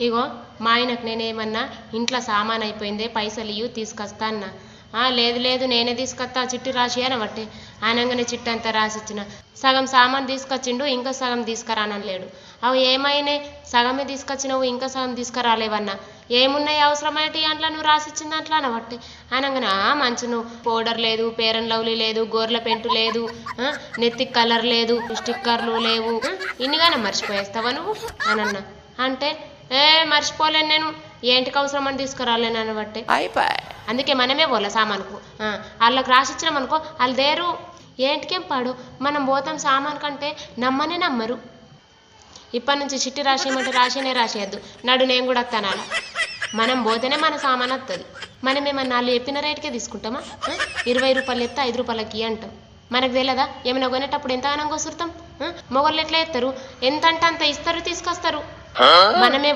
ఇగో మా ఆయనకు నేనేమన్నా ఇంట్లో సామాన్ అయిపోయిందే పైసలు ఇయ్యు తీసుకొస్తా అన్నా. లేదు లేదు నేనే తీసుకొస్తా చిట్టి రాసి అనబట్టే అనగానే చిట్టి అంతా రాసిచ్చిన. సగం సామాన్ తీసుకొచ్చిండు, ఇంకా సగం తీసుకురానలేడు. అవి ఏమైనాయి? సగమే తీసుకొచ్చినావు, ఇంకా సగం తీసుకురాలేవన్నా. ఏమున్నాయి అవసరమైతే అంట్లో నువ్వు రాసిచ్చిన దాంట్లో అనబట్టే అనగానే మంచి నువ్వు పౌడర్ లేదు, పేరన్ లవ్లీ లేదు, గోర్ల పెంటు లేదు, నెత్తికి కలర్ లేదు, స్టిక్కర్లు లేవు, ఇన్నిగానే మర్చిపోయేస్తావా నువ్వు అనన్నా. అంటే మర్చిపోలేను నేను, ఏంటికి అవసరం అని తీసుకురాలేను అనబట్టే. అందుకే మనమే పోలే సామాన్కు. వాళ్ళకి రాసిచ్చినాం అనుకో వాళ్ళు దేరు. ఏంటికేం పాడు, మనం పోతాం సామాన్ కంటే నమ్మనే నమ్మరు. ఇప్పటి నుంచి చిట్టి రాసేయమంటే రాసేనే రాసేయద్దు, నడు నేను కూడా వస్తాను అలా. మనం పోతేనే మన సామాన్ వస్తుంది. మనమేమన్నా వాళ్ళు చెప్పిన రేటుకే తీసుకుంటామా? 20 రూపాయలు చెప్తే 5 రూపాయలకి అంటాం. మనకు తెలియదా ఏమైనా కొనేటప్పుడు ఎంతగానో కొసురుతాం? మొగళ్ళు ఎట్లా ఎత్తారు, ఎంత అంటే అంత ఇస్తారు తీసుకొస్తారు. మనమే